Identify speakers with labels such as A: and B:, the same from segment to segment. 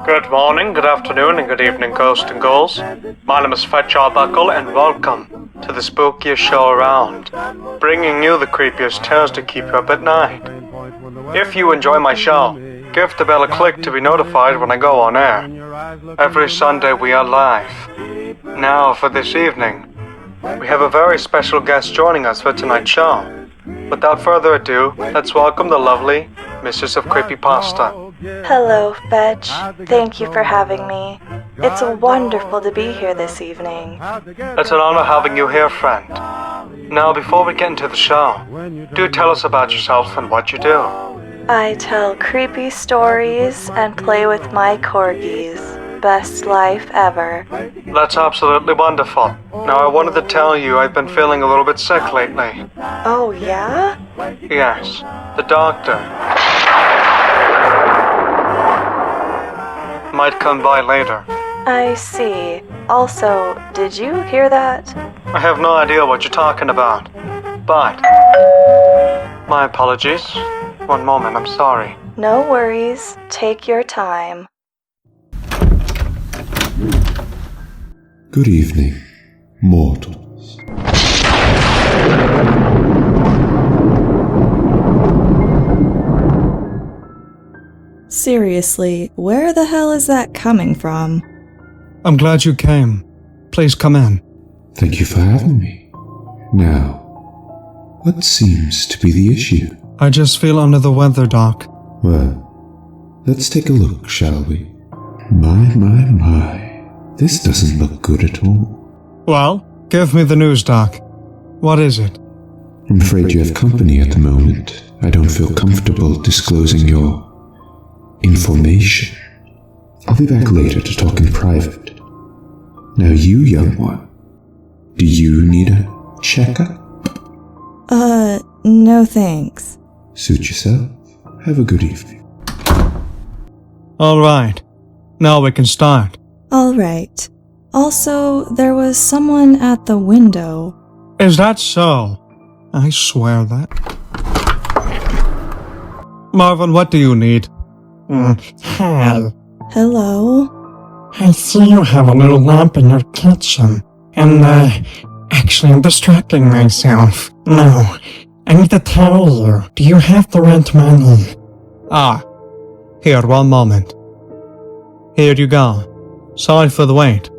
A: Good morning, good afternoon, and good evening, ghosts and ghouls. My name is FetchArbuckle, and welcome to the spookiest show around, bringing you the creepiest tales to keep you up at night. If you enjoy my show, give the bell a click to be notified when I go on air. Every Sunday we are live. Now for this evening, we have a very special guest joining us for tonight's show. Without further ado, let's welcome the lovely Mistress of Creepypasta.
B: Hello, Fetch. Thank you for having me. It's wonderful to be here this evening.
A: It's an honor having you here, friend. Now, before we get into the show, do tell us about yourself and what you do.
B: I tell creepy stories and play with my corgis. Best life ever.
A: That's absolutely wonderful. Now, I wanted to tell you I've been feeling a little bit sick lately.
B: Oh, yeah?
A: Yes, the doctor might come by later.
B: I see. Also, did you hear that?
A: I have no idea what you're talking about, but my apologies. One moment, I'm sorry.
B: No worries. Take your time.
C: Good evening, mortals.
D: Seriously, where the hell is that coming from?
A: I'm glad you came. Please come in.
C: Thank you for having me. Now, what seems to be the issue?
A: I just feel under the weather, Doc.
C: Well, let's take a look, shall we? My. This doesn't look good at all.
A: Well, give me the news, Doc. What is it?
C: I'm afraid you have company at the moment. I don't feel comfortable disclosing your information. I'll be back later to talk in private. Now you, young one, do you need a checkup?
D: No thanks.
C: Suit yourself. Have a good evening.
A: All right. Now we can start.
D: Alright. Also, there was someone at the window.
A: Is that so? I swear that. Marvin, what do you need?
E: Hi.
D: Hello?
E: I see you have a little lamp in your kitchen. And, actually I'm distracting myself. No, I need to tell you, do you have the rent money?
A: Here, one moment. Here you go. Sorry for the wait.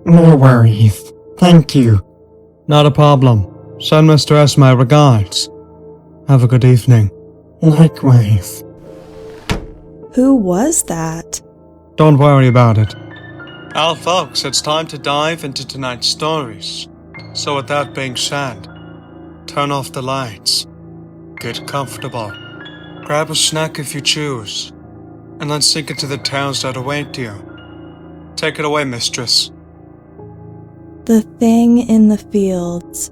E: No worries. Thank you.
A: Not a problem. Send Mistress my regards. Have a good evening.
E: Likewise.
D: Who was that?
A: Don't worry about it. Well, folks, it's time to dive into tonight's stories. So with that being said, turn off the lights, get comfortable, grab a snack if you choose, and let's sink into the tales that await you. Take it away, Mistress.
D: The Thing in the Fields.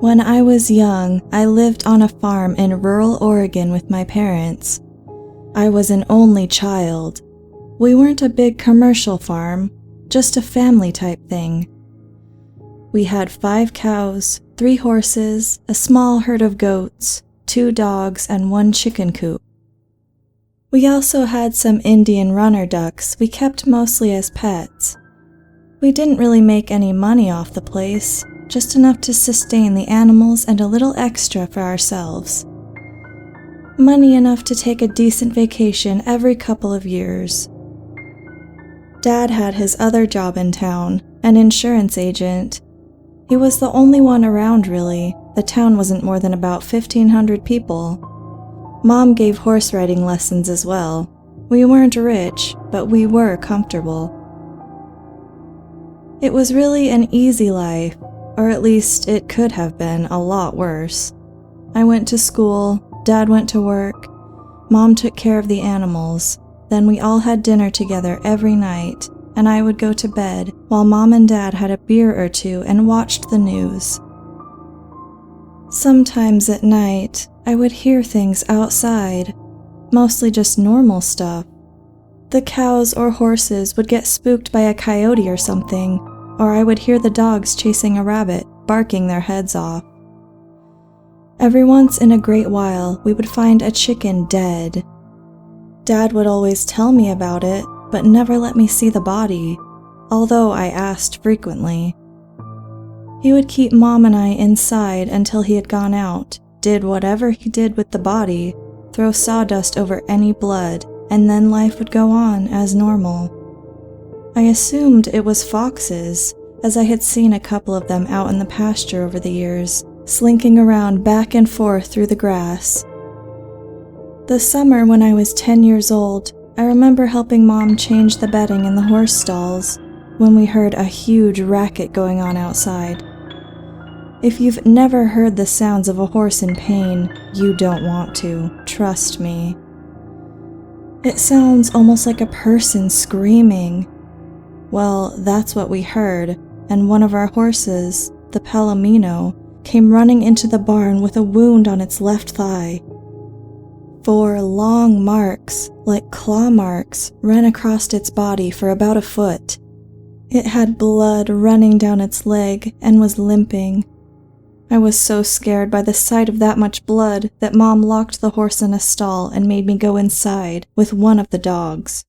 D: When I was young, I lived on a farm in rural Oregon with my parents. I was an only child. We weren't a big commercial farm, just a family-type thing. We had 5 cows, 3 horses, a small herd of goats, 2 dogs, and 1 chicken coop. We also had some Indian runner ducks we kept mostly as pets. We didn't really make any money off the place, just enough to sustain the animals and a little extra for ourselves. Money enough to take a decent vacation every couple of years. Dad had his other job in town, an insurance agent. He was the only one around, really. The town wasn't more than about 1,500 people. Mom gave horse riding lessons as well. We weren't rich, but we were comfortable. It was really an easy life, or at least it could have been a lot worse. I went to school, Dad went to work, Mom took care of the animals, then we all had dinner together every night, and I would go to bed while Mom and Dad had a beer or 2 and watched the news. Sometimes at night, I would hear things outside, mostly just normal stuff. The cows or horses would get spooked by a coyote or something, or I would hear the dogs chasing a rabbit, barking their heads off. Every once in a great while, we would find a chicken dead. Dad would always tell me about it, but never let me see the body, although I asked frequently. He would keep Mom and I inside until he had gone out, did whatever he did with the body, throw sawdust over any blood, and then life would go on as normal. I assumed it was foxes, as I had seen a couple of them out in the pasture over the years, slinking around back and forth through the grass. The summer when I was 10 years old, I remember helping Mom change the bedding in the horse stalls when we heard a huge racket going on outside. If you've never heard the sounds of a horse in pain, you don't want to, trust me. It sounds almost like a person screaming. Well, that's what we heard, and one of our horses, the Palomino, came running into the barn with a wound on its left thigh. 4 long marks, like claw marks, ran across its body for about a foot. It had blood running down its leg and was limping. I was so scared by the sight of that much blood that Mom locked the horse in a stall and made me go inside with one of the dogs.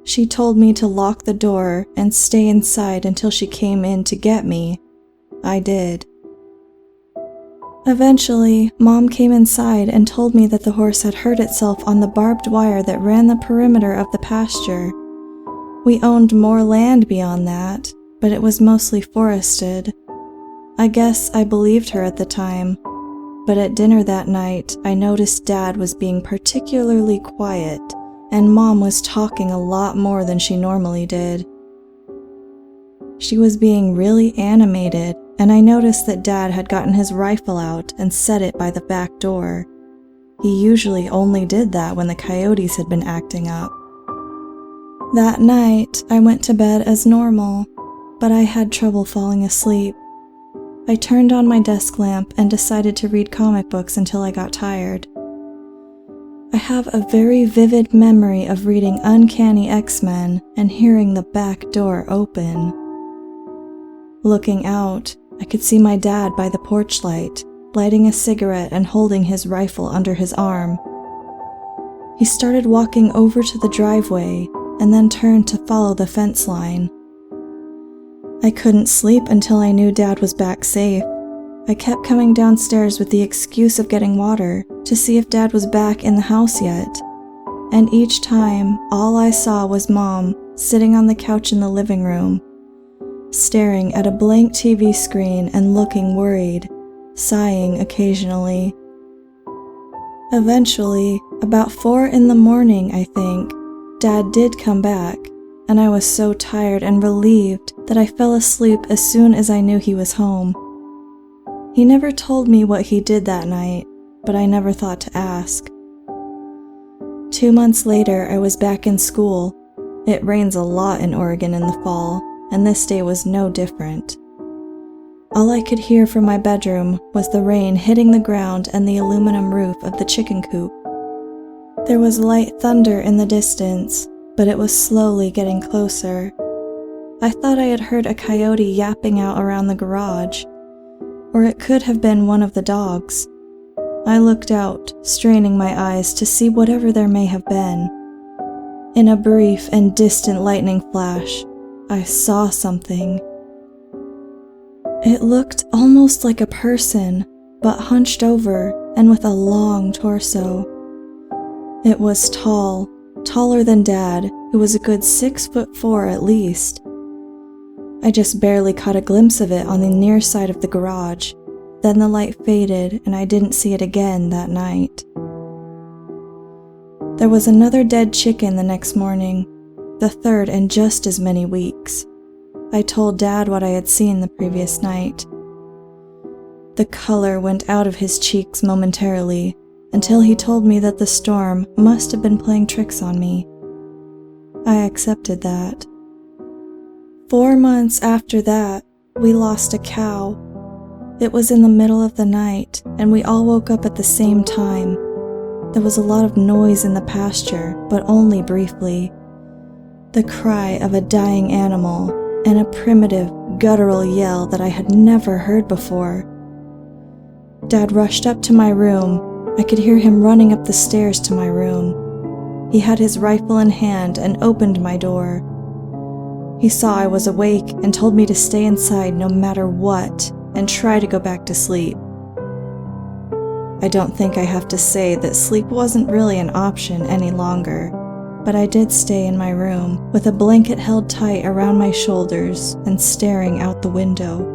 D: She told me to lock the door and stay inside until she came in to get me. I did. Eventually, Mom came inside and told me that the horse had hurt itself on the barbed wire that ran the perimeter of the pasture. We owned more land beyond that, but it was mostly forested. I guess I believed her at the time, but at dinner that night, I noticed Dad was being particularly quiet, and Mom was talking a lot more than she normally did. She was being really animated, and I noticed that Dad had gotten his rifle out and set it by the back door. He usually only did that when the coyotes had been acting up. That night, I went to bed as normal, but I had trouble falling asleep. I turned on my desk lamp and decided to read comic books until I got tired. I have a very vivid memory of reading Uncanny X-Men and hearing the back door open. Looking out, I could see my dad by the porch light, lighting a cigarette and holding his rifle under his arm. He started walking over to the driveway and then turned to follow the fence line. I couldn't sleep until I knew Dad was back safe. I kept coming downstairs with the excuse of getting water to see if Dad was back in the house yet. And each time, all I saw was Mom sitting on the couch in the living room, staring at a blank TV screen and looking worried, sighing occasionally. Eventually, about 4 in the morning, I think, Dad did come back, and I was so tired and relieved that I fell asleep as soon as I knew he was home. He never told me what he did that night, but I never thought to ask. 2 months later, I was back in school. It rains a lot in Oregon in the fall, and this day was no different. All I could hear from my bedroom was the rain hitting the ground and the aluminum roof of the chicken coop. There was light thunder in the distance, but it was slowly getting closer. I thought I had heard a coyote yapping out around the garage, or it could have been one of the dogs. I looked out, straining my eyes to see whatever there may have been. In a brief and distant lightning flash, I saw something. It looked almost like a person, but hunched over and with a long torso. It was tall, taller than Dad, who was a good 6'4" at least. I just barely caught a glimpse of it on the near side of the garage. Then the light faded and I didn't see it again that night. There was another dead chicken the next morning, the third in just as many weeks. I told Dad what I had seen the previous night. The color went out of his cheeks momentarily until he told me that the storm must have been playing tricks on me. I accepted that. 4 months after that, we lost a cow. It was in the middle of the night, and we all woke up at the same time. There was a lot of noise in the pasture, but only briefly. The cry of a dying animal, and a primitive, guttural yell that I had never heard before. Dad rushed up to my room. I could hear him running up the stairs to my room. he had his rifle in hand and opened my door. He saw I was awake and told me to stay inside no matter what and try to go back to sleep. I don't think I have to say that sleep wasn't really an option any longer, but I did stay in my room with a blanket held tight around my shoulders and staring out the window.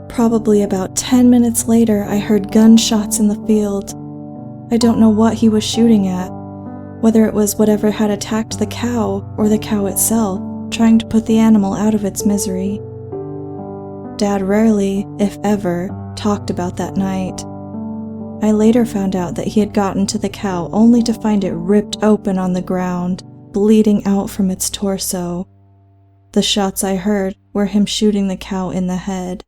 D: Probably about 10 minutes later, I heard gunshots in the field. I don't know what he was shooting at, whether it was whatever had attacked the cow or the cow itself, trying to put the animal out of its misery. Dad rarely, if ever, talked about that night. I later found out that he had gotten to the cow only to find it ripped open on the ground, bleeding out from its torso. The shots I heard were him shooting the cow in the head.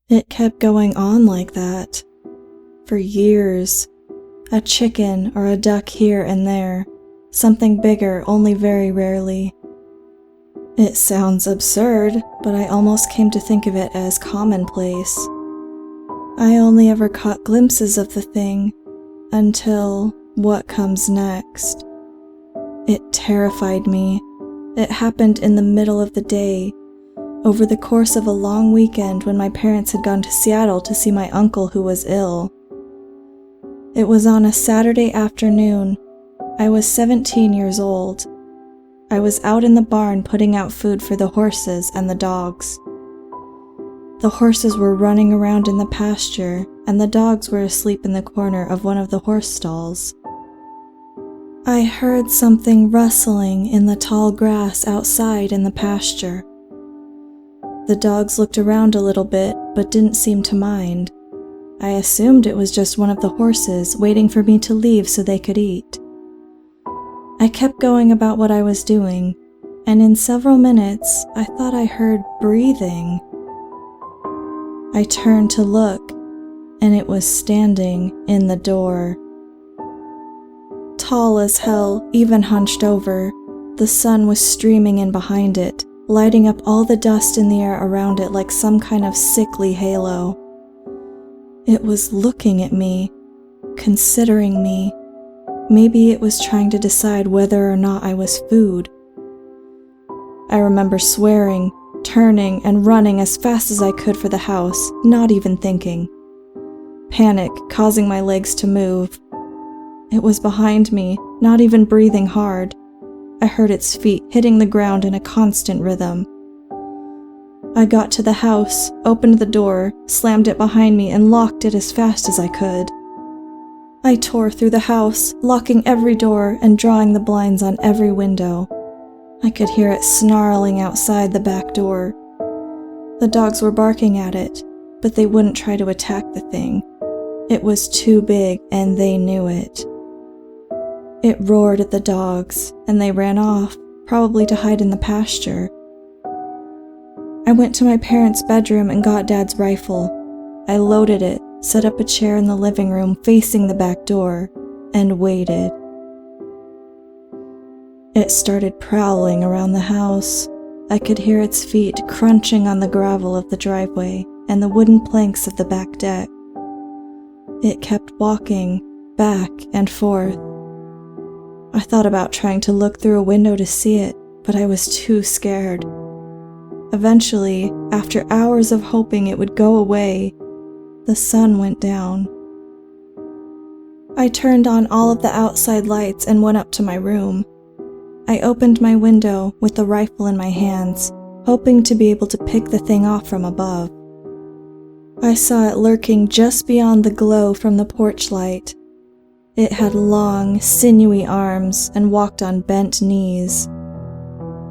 D: It kept going on like that. For years. A chicken or a duck here and there. Something bigger only very rarely. It sounds absurd, but I almost came to think of it as commonplace. I only ever caught glimpses of the thing until what comes next. It terrified me. It happened in the middle of the day, over the course of a long weekend when my parents had gone to Seattle to see my uncle who was ill. It was on a Saturday afternoon. I was 17 years old. I was out in the barn putting out food for the horses and the dogs. The horses were running around in the pasture, and the dogs were asleep in the corner of one of the horse stalls. I heard something rustling in the tall grass outside in the pasture. The dogs looked around a little bit, but didn't seem to mind. I assumed it was just one of the horses waiting for me to leave so they could eat. I kept going about what I was doing, and in several minutes, I thought I heard breathing. I turned to look, and it was standing in the door. Tall as hell, even hunched over, the sun was streaming in behind it, lighting up all the dust in the air around it like some kind of sickly halo. It was looking at me, considering me. Maybe it was trying to decide whether or not I was food. I remember swearing, turning, and running as fast as I could for the house, not even thinking. Panic causing my legs to move. It was behind me, not even breathing hard. I heard its feet hitting the ground in a constant rhythm. I got to the house, opened the door, slammed it behind me, and locked it as fast as I could. I tore through the house, locking every door and drawing the blinds on every window. I could hear it snarling outside the back door. The dogs were barking at it, but they wouldn't try to attack the thing. It was too big, and they knew it. It roared at the dogs, and they ran off, probably to hide in the pasture. I went to my parents' bedroom and got Dad's rifle. I loaded it, set up a chair in the living room facing the back door, and waited. It started prowling around the house. I could hear its feet crunching on the gravel of the driveway and the wooden planks of the back deck. It kept walking, back and forth. I thought about trying to look through a window to see it, but I was too scared. Eventually, after hours of hoping it would go away, the sun went down. I turned on all of the outside lights and went up to my room. I opened my window with the rifle in my hands, hoping to be able to pick the thing off from above. I saw it lurking just beyond the glow from the porch light. It had long, sinewy arms and walked on bent knees.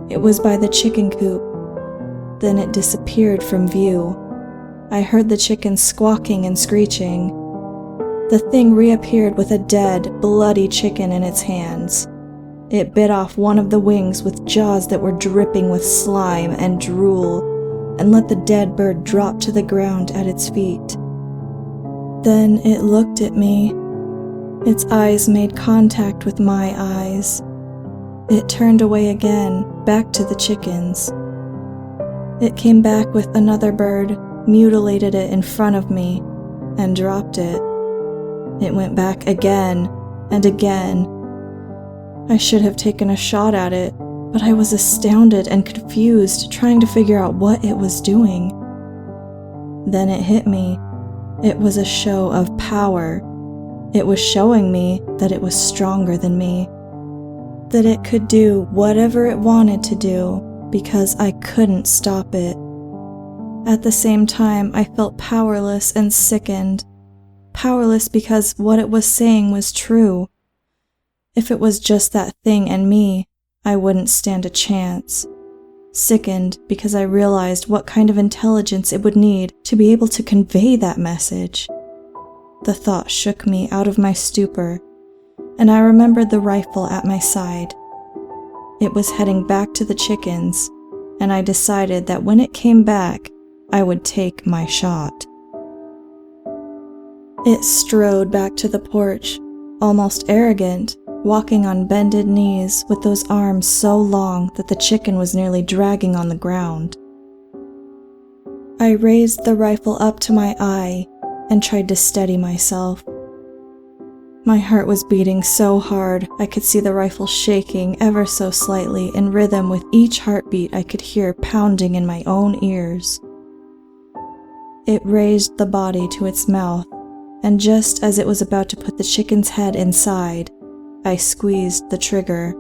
D: It was by the chicken coop. Then it disappeared from view. I heard the chickens squawking and screeching. The thing reappeared with a dead, bloody chicken in its hands. It bit off one of the wings with jaws that were dripping with slime and drool, and let the dead bird drop to the ground at its feet. Then it looked at me. Its eyes made contact with my eyes. It turned away again, back to the chickens. It came back with another bird, mutilated it in front of me, and dropped it. It went back again and again. I should have taken a shot at it, but I was astounded and confused, trying to figure out what it was doing. Then it hit me. It was a show of power. It was showing me that it was stronger than me, that it could do whatever it wanted to do because I couldn't stop it. At the same time, I felt powerless and sickened. Powerless because what it was saying was true. If it was just that thing and me, I wouldn't stand a chance. Sickened because I realized what kind of intelligence it would need to be able to convey that message. The thought shook me out of my stupor, and I remembered the rifle at my side. It was heading back to the chickens, and I decided that when it came back, I would take my shot. It strode back to the porch, almost arrogant, walking on bended knees with those arms so long that the chicken was nearly dragging on the ground. I raised the rifle up to my eye and tried to steady myself. My heart was beating so hard I could see the rifle shaking ever so slightly in rhythm with each heartbeat I could hear pounding in my own ears. It raised the body to its mouth, and just as it was about to put the chicken's head inside, I squeezed the trigger.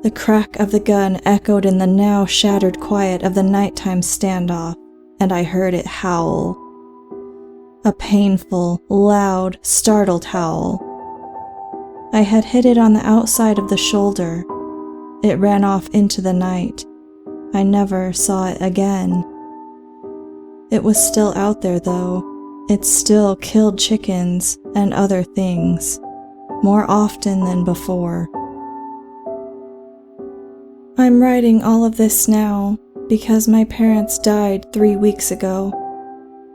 D: The crack of the gun echoed in the now shattered quiet of the nighttime standoff, and I heard it howl. A painful, loud, startled howl. I had hit it on the outside of the shoulder. It ran off into the night. I never saw it again. It was still out there, though. It still killed chickens and other things, more often than before. I'm writing all of this now because my parents died 3 weeks ago.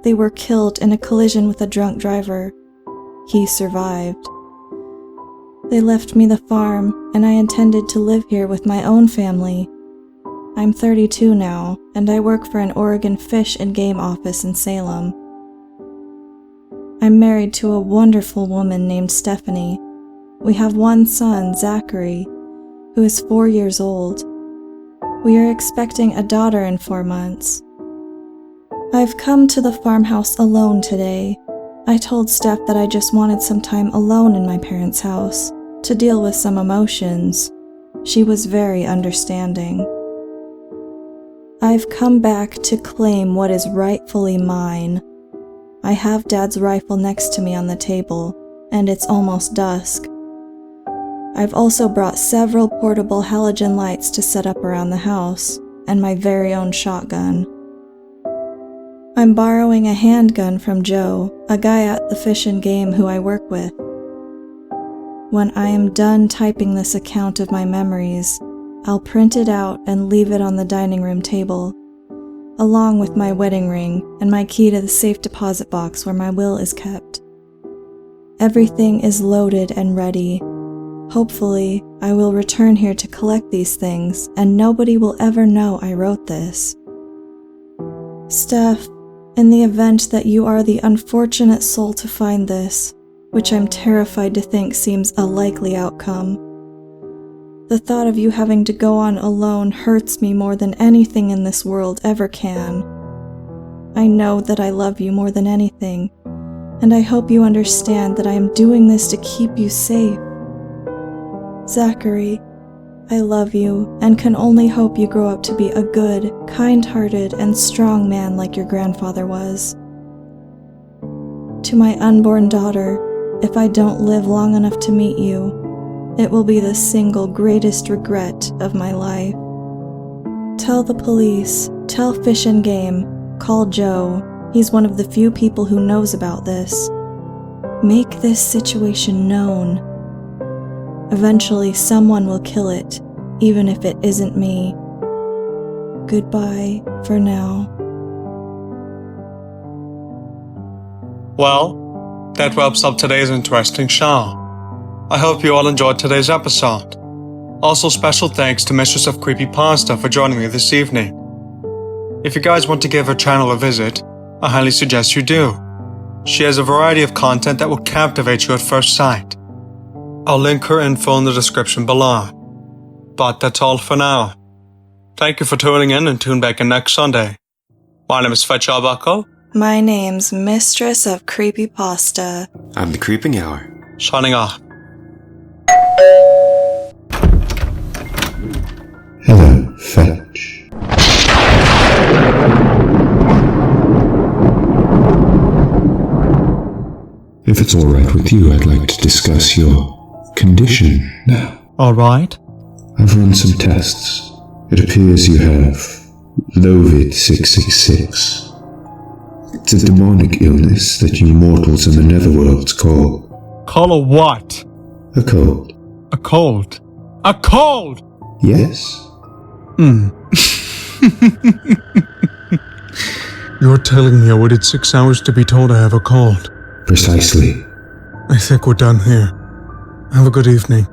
D: They were killed in a collision with a drunk driver. He survived. They left me the farm, and I intended to live here with my own family. I'm 32 now, and I work for an Oregon Fish and Game office in Salem. I'm married to a wonderful woman named Stephanie. We have one son, Zachary, who is 4 years old. We are expecting a daughter in 4 months. I've come to the farmhouse alone today. I told Steph that I just wanted some time alone in my parents' house to deal with some emotions. She was very understanding. I've come back to claim what is rightfully mine. I have Dad's rifle next to me on the table, and it's almost dusk. I've also brought several portable halogen lights to set up around the house, and my very own shotgun. I'm borrowing a handgun from Joe, a guy at the Fish and Game who I work with. When I am done typing this account of my memories, I'll print it out and leave it on the dining room table, along with my wedding ring and my key to the safe deposit box where my will is kept. Everything is loaded and ready. Hopefully, I will return here to collect these things, and nobody will ever know I wrote this. Steph, in the event that you are the unfortunate soul to find this, which I'm terrified to think seems a likely outcome, the thought of you having to go on alone hurts me more than anything in this world ever can. I know that I love you more than anything, and I hope you understand that I am doing this to keep you safe. Zachary, I love you and can only hope you grow up to be a good, kind-hearted, and strong man like your grandfather was. To my unborn daughter, if I don't live long enough to meet you, it will be the single greatest regret of my life. Tell the police, tell Fish and Game, call Joe. He's one of the few people who knows about this. Make this situation known. Eventually, someone will kill it, even if it isn't me. Goodbye for now.
A: Well, that wraps up today's interesting show. I hope you all enjoyed today's episode. Also, special thanks to Mistress of Creepypasta for joining me this evening. If you guys want to give her channel a visit, I highly suggest you do. She has a variety of content that will captivate you at first sight. I'll link her info in the description below. But that's all for now. Thank you for tuning in and tune back in next Sunday. My name is FetchArbuckle.
D: My name's Mistress of Creepypasta.
C: I'm the Creeping Hour.
A: Signing off.
C: Hello, Fetch. If it's alright with you, I'd like to discuss your condition now.
A: Alright.
C: I've run some tests. It appears you have Lovid 666. It's a demonic illness that you mortals in the netherworlds call...
A: Call a what?
C: a cold.
A: A cold. A cold!
C: Yes?
A: You're telling me I waited 6 hours to be told I have a cold.
C: Precisely.
A: I think we're done here. Have a good evening.